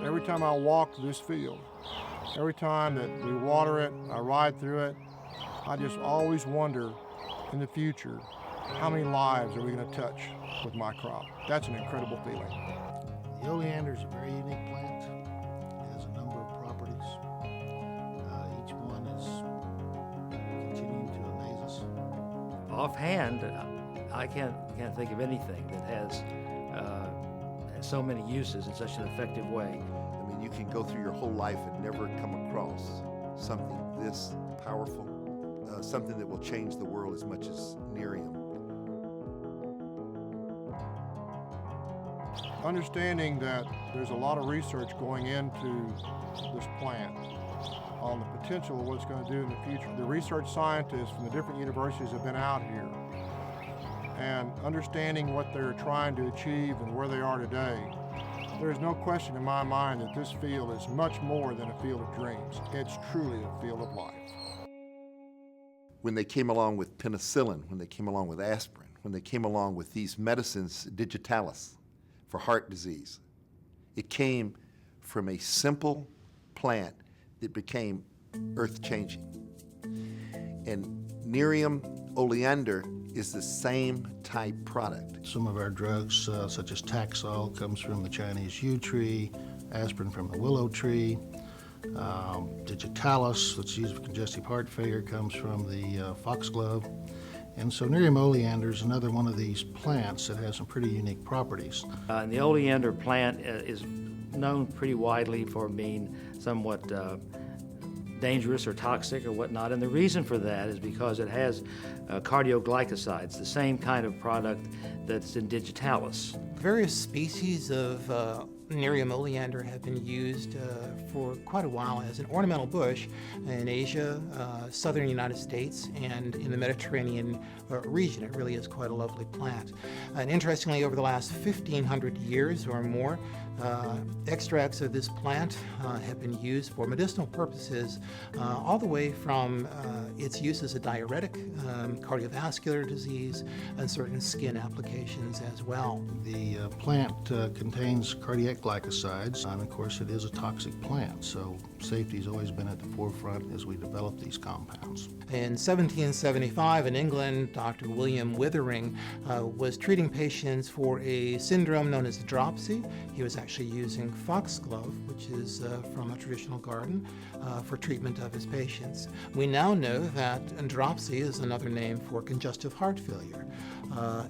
Every time I walk this field, every time that we water it, I ride through it, I just always wonder in the future, how many lives are we going to touch with my crop? That's an incredible feeling. The oleander is a very unique plant. It has a number of properties. Each one is continuing to amaze us. Offhand, I can't think of anything that has so many uses in such an effective way. I mean, you can go through your whole life and never come across something this powerful, something that will change the world as much as Nerium. Understanding that there's a lot of research going into this plant on the potential of what it's going to do in the future. The research scientists from the different universities have been out here, and understanding what they're trying to achieve and where they are today, there's no question in my mind that this field is much more than a field of dreams. It's truly a field of life. When they came along with penicillin, when they came along with aspirin, when they came along with these medicines, digitalis, for heart disease, it came from a simple plant that became earth-changing. And Nerium oleander is the same type product. Some of our drugs, such as Taxol, comes from the Chinese yew tree, aspirin from the willow tree. Digitalis, that's used for congestive heart failure, comes from the foxglove. And so Nerium oleander is another one of these plants that has some pretty unique properties. And the oleander plant is known pretty widely for being somewhat dangerous or toxic or whatnot, and the reason for that is because it has cardioglycosides, the same kind of product that's in digitalis. Various species of Nerium oleander have been used for quite a while as an ornamental bush in Asia, southern United States, and in the Mediterranean region. It really is quite a lovely plant. And interestingly, over the last 1,500 years or more, extracts of this plant have been used for medicinal purposes, all the way from its use as a diuretic, cardiovascular disease, and certain skin applications as well. The plant contains cardiac glycosides, and of course it is a toxic plant, so safety has always been at the forefront as we develop these compounds. In 1775 in England, Dr. William Withering was treating patients for a syndrome known as dropsy. He was actually using foxglove, which is from a traditional garden, for treatment of his patients. We now know that dropsy is another name for congestive heart failure,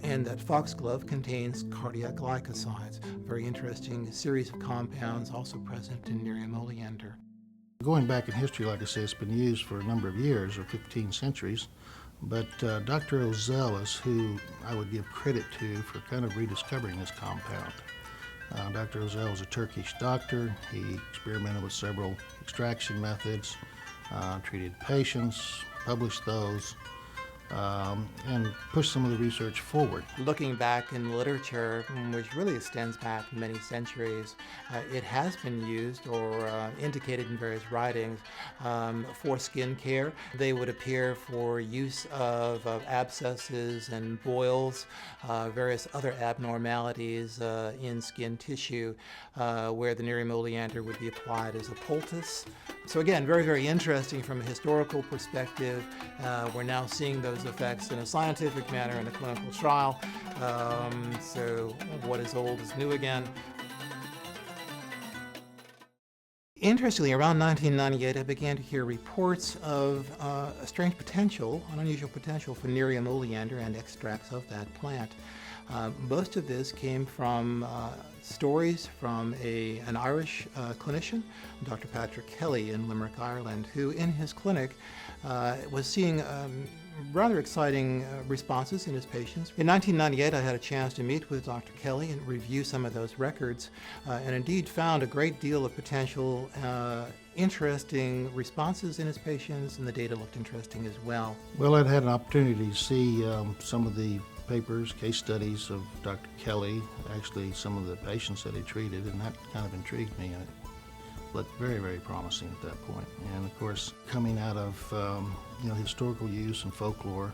and that foxglove contains cardiac glycosides. Very interesting series of compounds also present in Nerium oleander. Going back in history, like I say, it's been used for a number of years, or 15 centuries, but Dr. Ozell is who I would give credit to for kind of rediscovering this compound. Dr. Ozell was a Turkish doctor. He experimented with several extraction methods, treated patients, published those, and pushed some of the research forward. Looking back in the literature, which really extends back many centuries, it has been used or indicated in various writings for skin care. They would appear for use of abscesses and boils, various other abnormalities in skin tissue, where the Nerium oleander would be applied as a poultice. So again, very, very interesting from a historical perspective. We're now seeing those effects in a scientific manner in a clinical trial. So what is old is new again. Interestingly, around 1998, I began to hear reports of a strange potential, an unusual potential for Nerium oleander and extracts of that plant. Most of this came from stories from an Irish clinician, Dr. Patrick Kelly in Limerick, Ireland, who in his clinic was seeing rather exciting responses in his patients. In 1998, I had a chance to meet with Dr. Kelly and review some of those records, and indeed found a great deal of potential interesting responses in his patients, and the data looked interesting as well. Well, I'd had an opportunity to see some of the papers, case studies of Dr. Kelly, actually some of the patients that he treated, and that kind of intrigued me. And it looked very, very promising at that point. And of course, coming out of historical use and folklore,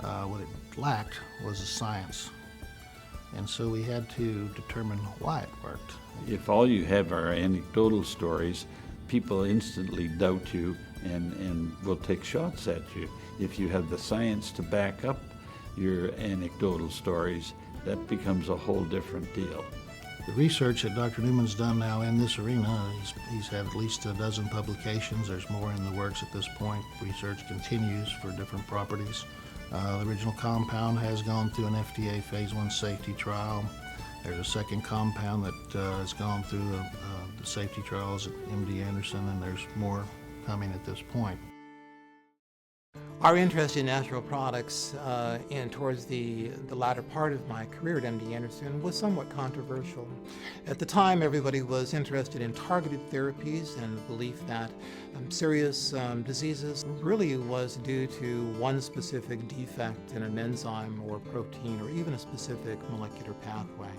what it lacked was the science And so we had to determine why it worked. If all you have are anecdotal stories, people instantly doubt you and will take shots at you. If you have the science to back up your anecdotal stories, that becomes a whole different deal. The research that Dr. Newman's done now in this arena, he's had at least a dozen publications. There's more in the works at this point. Research continues for different properties. The original compound has gone through an FDA phase 1 safety trial. There's a second compound that has gone through the safety trials at MD Anderson, and there's more coming at this point. Our interest in natural products and towards the latter part of my career at MD Anderson was somewhat controversial. At the time, everybody was interested in targeted therapies and the belief that serious diseases really was due to one specific defect in an enzyme or protein or even a specific molecular pathway.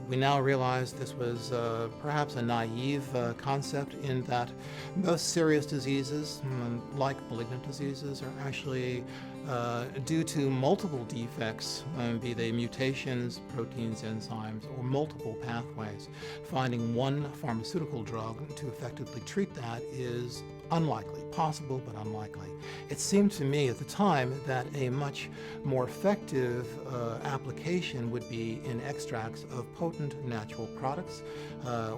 We now realize this was perhaps a naive concept in that most serious diseases, like malignant diseases, are actually due to multiple defects, be they mutations, proteins, enzymes, or multiple pathways. Finding one pharmaceutical drug to effectively treat that is unlikely, possible but unlikely. It seemed to me at the time that a much more effective application would be in extracts of potent natural products.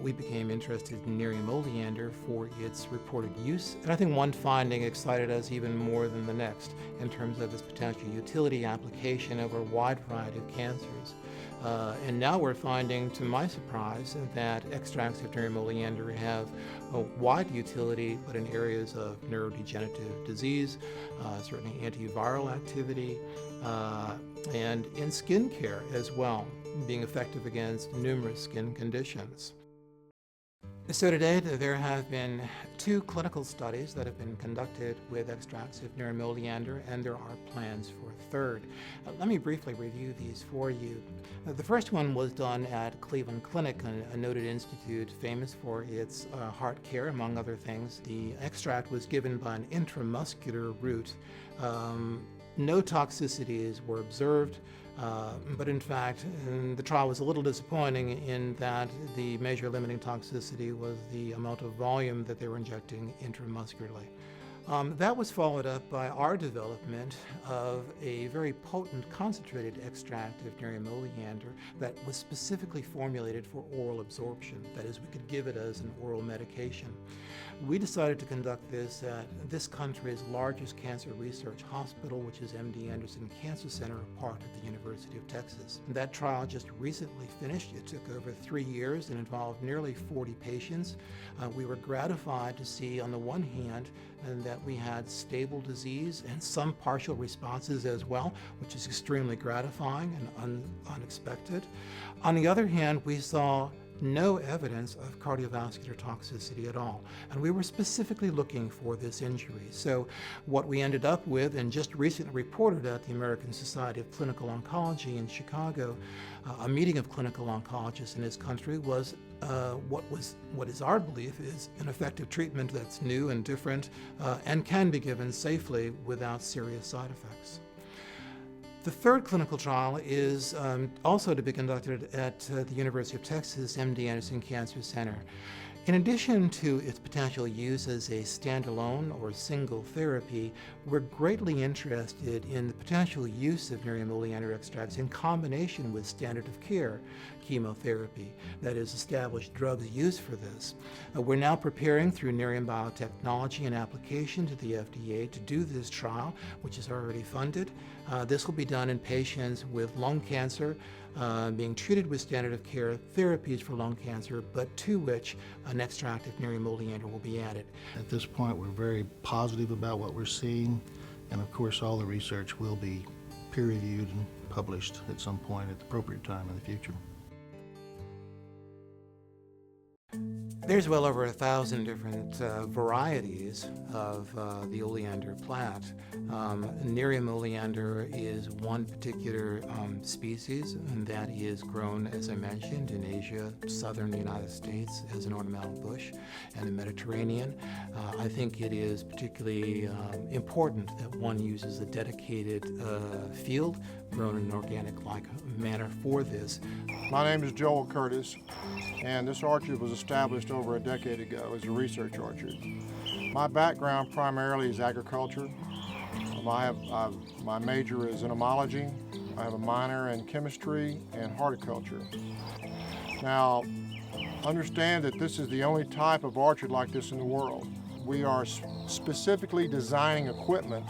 We became interested in Nerium oleander for its reported use, and I think one finding excited us even more than the next in terms of its potential utility application over a wide variety of cancers. And now we're finding, to my surprise, that extracts of Nerium oleander have a wide utility, but in areas of neurodegenerative disease, certainly antiviral activity, and in skin care as well, being effective against numerous skin conditions. So today there have been 2 clinical studies that have been conducted with extracts of Nerium oleander, and there are plans for a third. Let me briefly review these for you. The first one was done at Cleveland Clinic, a noted institute famous for its heart care, among other things. The extract was given by an intramuscular route. No toxicities were observed. But in fact, the trial was a little disappointing in that the major limiting toxicity was the amount of volume that they were injecting intramuscularly. That was followed up by our development of a very potent concentrated extract of Nerium oleander that was specifically formulated for oral absorption. That is, we could give it as an oral medication. We decided to conduct this at this country's largest cancer research hospital, which is MD Anderson Cancer Center, a part of the University of Texas. That trial just recently finished. It took over 3 years and involved nearly 40 patients. We were gratified to see, on the one hand, that we had stable disease and some partial responses as well, which is extremely gratifying and unexpected. On the other hand, we saw no evidence of cardiovascular toxicity at all. And we were specifically looking for this injury. So what we ended up with, and just recently reported at the American Society of Clinical Oncology in Chicago, a meeting of clinical oncologists in this country, was what is our belief is an effective treatment that's new and different and can be given safely without serious side effects. The third clinical trial is also to be conducted at the University of Texas MD Anderson Cancer Center. In addition to its potential use as a standalone or single therapy, we're greatly interested in the potential use of Nerium oleander extracts in combination with standard of care chemotherapy, that is, established drugs used for this. We're now preparing through Nerium Biotechnology an application to the FDA to do this trial, which is already funded. This will be done in patients with lung cancer, being treated with standard of care therapies for lung cancer, but to which an extract of Nerium oleander will be added. At this point, we're very positive about what we're seeing, and of course, all the research will be peer-reviewed and published at some point at the appropriate time in the future. There's well over 1,000 different varieties of the oleander plant. Nerium oleander is one particular species, and that is grown, as I mentioned, in Asia, southern United States as an ornamental bush, and the Mediterranean. I think it is particularly important that one uses a dedicated field grown in an organic-like manner for this. My name is Joel Curtis, and this orchard was established over a decade ago as a research orchard. My background primarily is agriculture. My major is entomology. I have a minor in chemistry and horticulture. Now, understand that this is the only type of orchard like this in the world. We are specifically designing equipment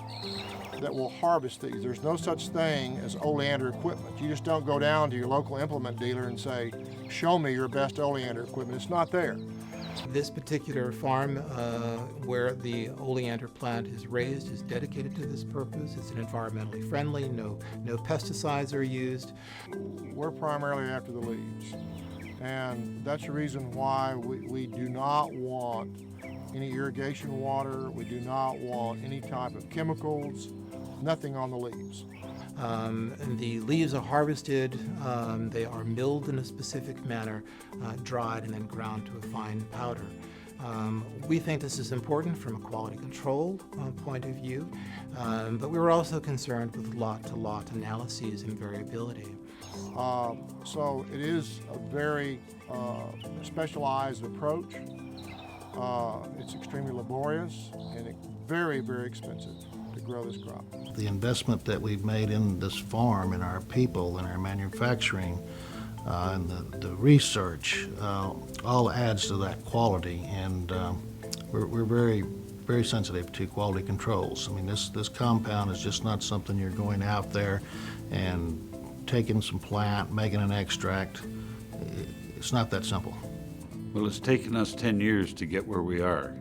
that will harvest these. There's no such thing as oleander equipment. You just don't go down to your local implement dealer and say, show me your best oleander equipment. It's not there. This particular farm where the oleander plant is raised is dedicated to this purpose. It's environmentally friendly, no pesticides are used. We're primarily after the leaves. And that's the reason why we do not want any irrigation water. We do not want any type of chemicals, nothing on the leaves. The leaves are harvested, they are milled in a specific manner, dried and then ground to a fine powder. We think this is important from a quality control point of view, but we were also concerned with lot-to-lot analyses and variability. So it is a very specialized approach. It's extremely laborious and very, very expensive to grow this crop. The investment that we've made in this farm, in our people, in our manufacturing, and the research, all adds to that quality, and we're very, very sensitive to quality controls. I mean, this compound is just not something you're going out there and taking some plant, making an extract. It's not that simple. Well, it's taken us 10 years to get where we are,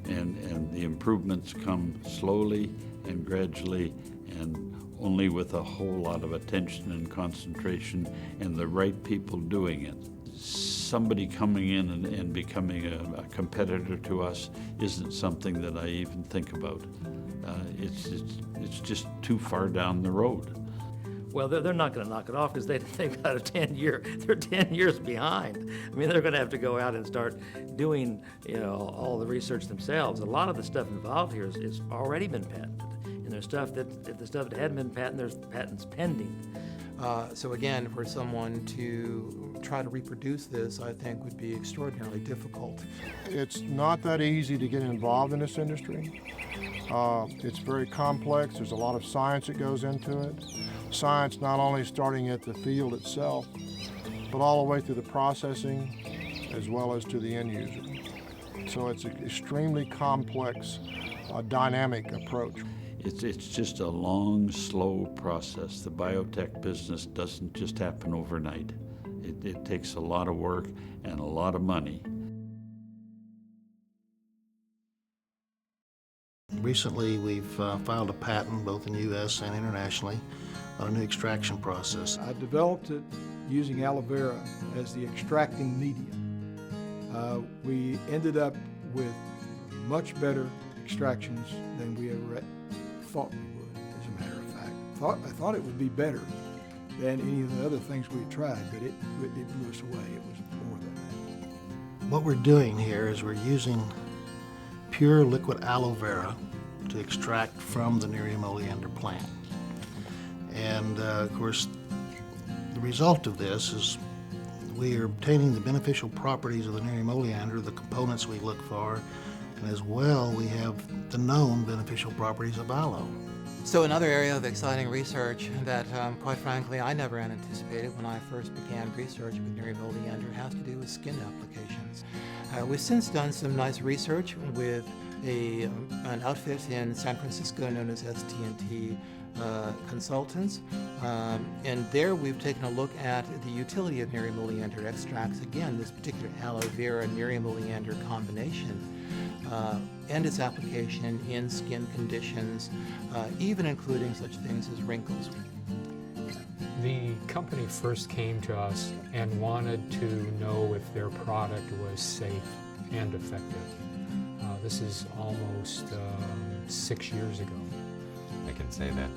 and the improvements come slowly and gradually, and only with a whole lot of attention and concentration and the right people doing it. Somebody coming in and becoming a competitor to us isn't something that I even think about. It's just too far down the road. Well, they're not going to knock it off because they've got they're 10 years behind. I mean, they're going to have to go out and start doing, all the research themselves. A lot of the stuff involved here is already been patented. And there's stuff if the stuff that hadn't been patented, there's patents pending. So again, for someone to try to reproduce this, I think would be extraordinarily difficult. It's not that easy to get involved in this industry. It's very complex. There's a lot of science that goes into it. Science not only starting at the field itself, but all the way through the processing as well as to the end user. So it's an extremely complex, dynamic approach. It's just a long, slow process. The biotech business doesn't just happen overnight. It takes a lot of work and a lot of money. Recently, we've filed a patent both in the U.S. and internationally on a new extraction process. I developed it using aloe vera as the extracting medium. We ended up with much better extractions than we ever thought we would, as a matter of fact. I thought it would be better than any of the other things we had tried, but it blew us away. It was more than that. What we're doing here is we're using pure liquid aloe vera to extract from the Nerium oleander plant. And of course, the result of this is we are obtaining the beneficial properties of the Nerium oleander, the components we look for, and as well we have the known beneficial properties of aloe. So another area of exciting research that, quite frankly, I never anticipated when I first began research with Nerium oleander has to do with skin applications. We've since done some nice research with an outfit in San Francisco known as ST&T Consultants, and there we've taken a look at the utility of Nerium oleander extracts. Again, this particular aloe vera Nerium oleander combination and its application in skin conditions, even including such things as wrinkles. The company first came to us and wanted to know if their product was safe and effective. This is almost 6 years ago. I can say that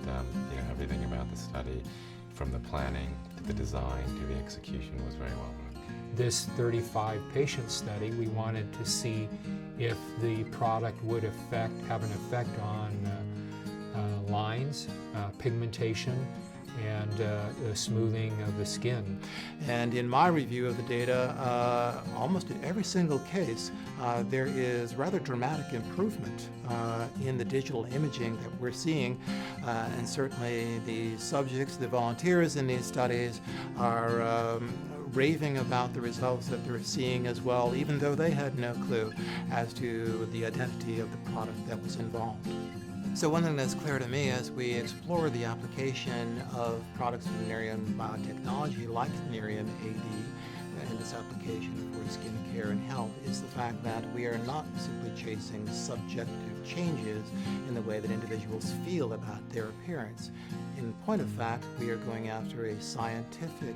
everything about the study, from the planning to the design to the execution, was very well done. This 35-patient study, we wanted to see if the product would have an effect on lines, pigmentation, and the smoothing of the skin. And in my review of the data, almost in every single case, there is rather dramatic improvement in the digital imaging that we're seeing. And certainly the subjects, the volunteers in these studies are raving about the results that they're seeing as well, even though they had no clue as to the identity of the product that was involved. So one thing that's clear to me as we explore the application of products from Nerium Biotechnology like NeriumAD and its application for skin care and health is the fact that we are not simply chasing subjective changes in the way that individuals feel about their appearance. In point of fact, we are going after a scientific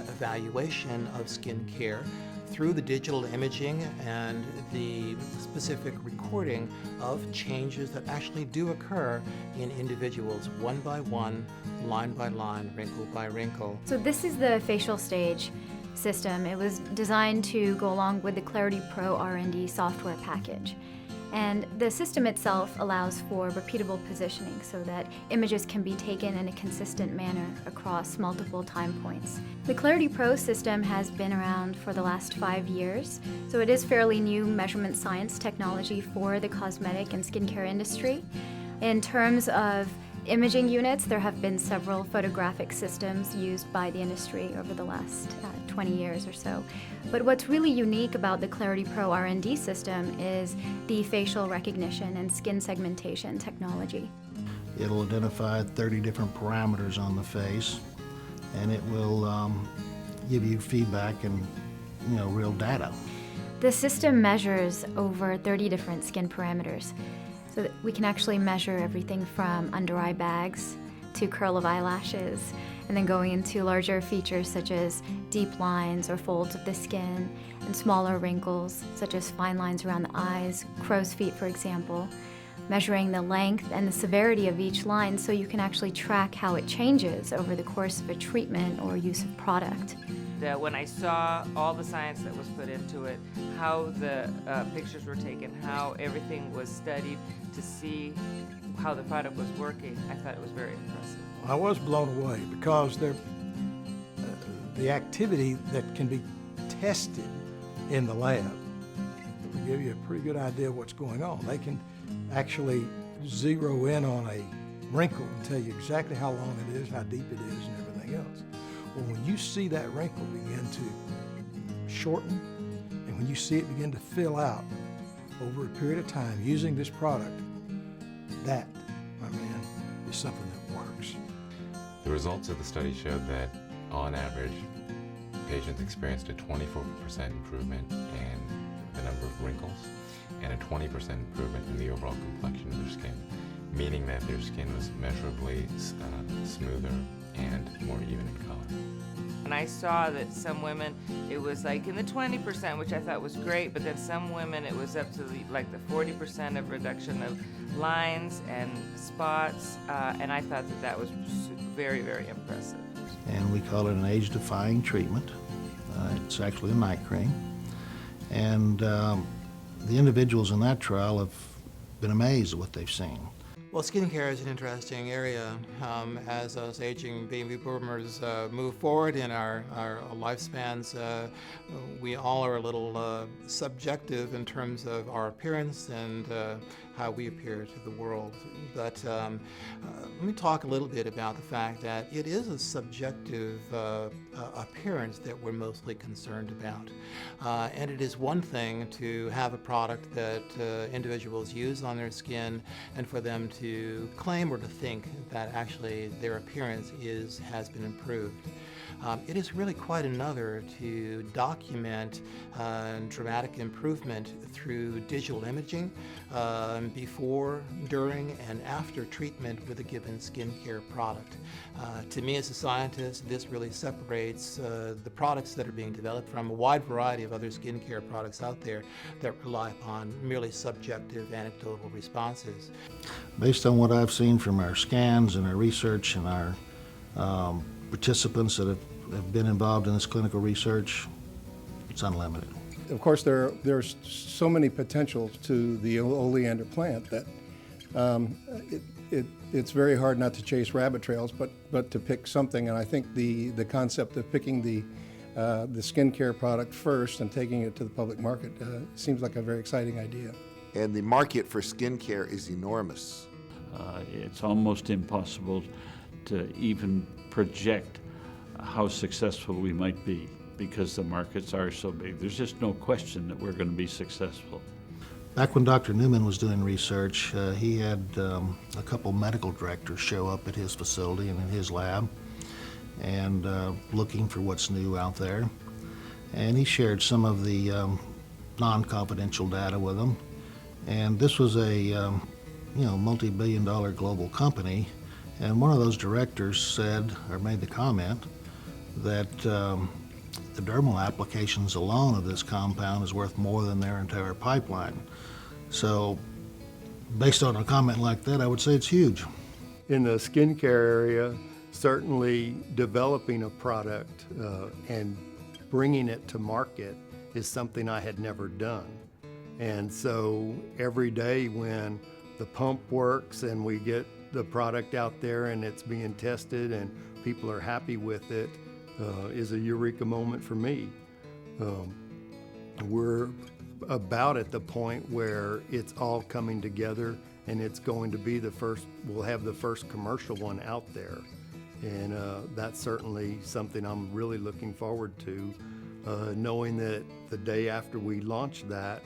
evaluation of skin care through the digital imaging and the specific recording of changes that actually do occur in individuals one by one, line by line, wrinkle by wrinkle. So this is the facial stage system. It was designed to go along with the Clarity Pro R&D software package. And the system itself allows for repeatable positioning so that images can be taken in a consistent manner across multiple time points. The Clarity Pro system has been around for the last 5 years, so it is fairly new measurement science technology for the cosmetic and skincare industry. In terms of imaging units, there have been several photographic systems used by the industry over the last 20 years or so. But what's really unique about the Clarity Pro R&D system is the facial recognition and skin segmentation technology. It'll identify 30 different parameters on the face, and it will give you feedback and real data. The system measures over 30 different skin parameters, so that we can actually measure everything from under eye bags to curl of eyelashes, and then going into larger features such as deep lines or folds of the skin, and smaller wrinkles such as fine lines around the eyes, crow's feet for example, measuring the length and the severity of each line so you can actually track how it changes over the course of a treatment or use of product. When I saw all the science that was put into it, how the pictures were taken, how everything was studied to see how the product was working, I thought it was very impressive. I was blown away because the activity that can be tested in the lab will give you a pretty good idea of what's going on. They can actually zero in on a wrinkle and tell you exactly how long it is, how deep it is, and everything else. Well, when you see that wrinkle begin to shorten, and when you see it begin to fill out over a period of time using this product, that, my man, is something that works. The results of the study showed that, on average, patients experienced a 24% improvement in the number of wrinkles and a 20% improvement in the overall complexion of their skin, meaning that their skin was measurably smoother and more even in color. And I saw that some women, it was like in the 20%, which I thought was great, but then some women, it was up to the 40% of reduction of lines and spots, and I thought that was very, very impressive. And we call it an age-defying treatment. It's actually a night cream. And the individuals in that trial have been amazed at what they've seen. Well, skincare is an interesting area. As us aging baby boomers move forward in our lifespans, we all are a little subjective in terms of our appearance and how we appear to the world. But let me talk a little bit about the fact that it is a subjective appearance that we're mostly concerned about. And it is one thing to have a product that individuals use on their skin and for them to claim or to think that actually their appearance has been improved. It is really quite another to document dramatic improvement through digital imaging before, during, and after treatment with a given skincare product. To me as a scientist, this really separates the products that are being developed from a wide variety of other skincare products out there that rely upon merely subjective anecdotal responses. Based on what I've seen from our scans and our research and our participants that have been involved in this clinical research, it's unlimited. Of course, there's so many potentials to the oleander plant that it's very hard not to chase rabbit trails, but to pick something. And I think the concept of picking the skincare product first and taking it to the public market seems like a very exciting idea. And the market for skincare is enormous. It's almost impossible to even project how successful we might be because the markets are so big. There's just no question that we're going to be successful. Back when Dr. Newman was doing research, he had a couple medical directors show up at his facility and in his lab and looking for what's new out there. And he shared some of the non-confidential data with them. And this was a multi-billion-dollar global company. And one of those directors said, or made the comment, that the dermal applications alone of this compound is worth more than their entire pipeline. So, based on a comment like that, I would say it's huge. In the skincare area, certainly developing a product and bringing it to market is something I had never done. And so every day when the pump works and we get the product out there and it's being tested and people are happy with it, is a eureka moment for me. We're about at the point where it's all coming together and it's going to be we'll have the first commercial one out there. And that's certainly something I'm really looking forward to, knowing that the day after we launch that,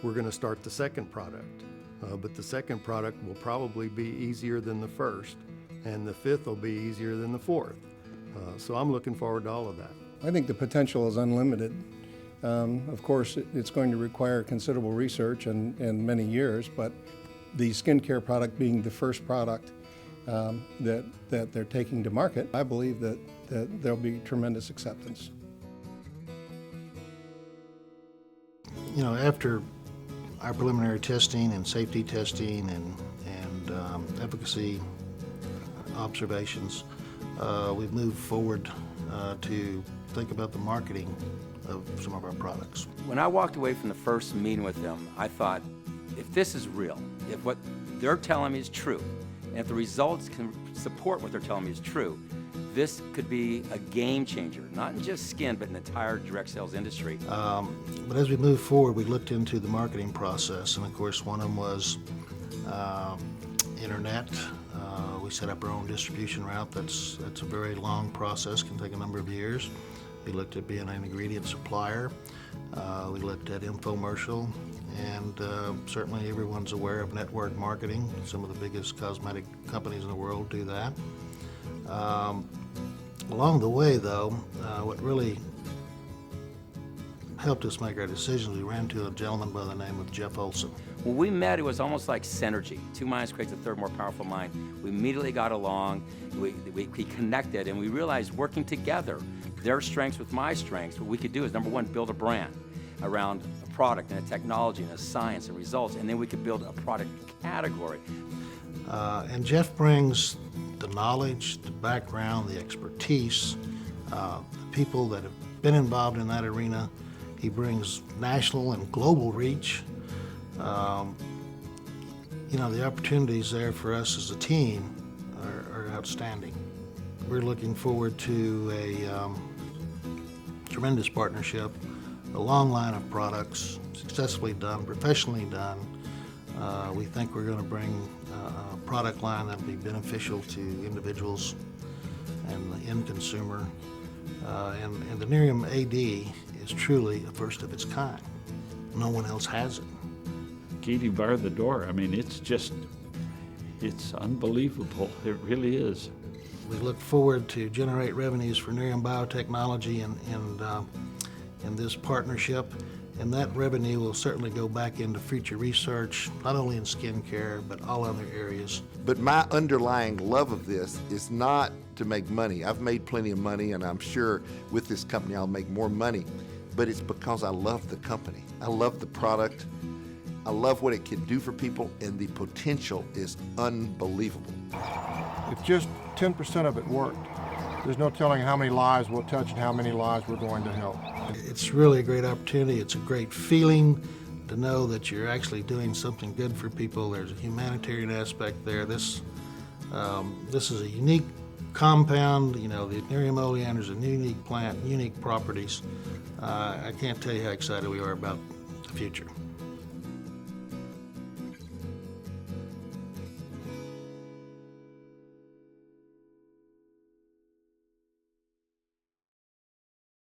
we're going to start the second product. But the second product will probably be easier than the first, and the fifth will be easier than the fourth. So I'm looking forward to all of that. I think the potential is unlimited. Of course, it's going to require considerable research and many years, but the skincare product being the first product that they're taking to market, I believe that there'll be tremendous acceptance. You know, after our preliminary testing and safety testing and efficacy observations, we've moved forward to think about the marketing of some of our products. When I walked away from the first meeting with them, I thought, if this is real, if what they're telling me is true, and if the results can support what they're telling me is true, this could be a game changer, not in just skin, but in the entire direct sales industry. But as we moved forward, we looked into the marketing process, and of course one of them was internet. We set up our own distribution route. That's a very long process, can take a number of years. We looked at being an ingredient supplier. We looked at infomercial, and certainly everyone's aware of network marketing. Some of the biggest cosmetic companies in the world do that. Along the way, though, what really helped us make our decisions, we ran to a gentleman by the name of Jeff Olson. When we met, it was almost like synergy. Two minds creates a third more powerful mind. We immediately got along, we connected, and we realized working together, their strengths with my strengths, what we could do is, number one, build a brand around a product and a technology and a science and results, and then we could build a product category. And Jeff brings the knowledge, the background, the expertise, the people that have been involved in that arena. He brings national and global reach. The opportunities there for us as a team are outstanding. We're looking forward to a tremendous partnership, a long line of products, successfully done, professionally done. We think we're going to bring a product line that will be beneficial to individuals and the end consumer. And the NeriumAD is truly a first of its kind. No one else has it. Katie barred the door. I mean, it's unbelievable. It really is. We look forward to generate revenues for Nerium Biotechnology in this partnership, and that revenue will certainly go back into future research, not only in skincare, but all other areas. But my underlying love of this is not to make money. I've made plenty of money, and I'm sure with this company I'll make more money, but it's because I love the company. I love the product. I love what it can do for people, and the potential is unbelievable. If just 10% of it worked, there's no telling how many lives we'll touch and how many lives we're going to help. It's really a great opportunity. It's a great feeling to know that you're actually doing something good for people. There's a humanitarian aspect there. This is a unique compound. You know, the Nerium oleander is a unique plant, unique properties. I can't tell you how excited we are about the future.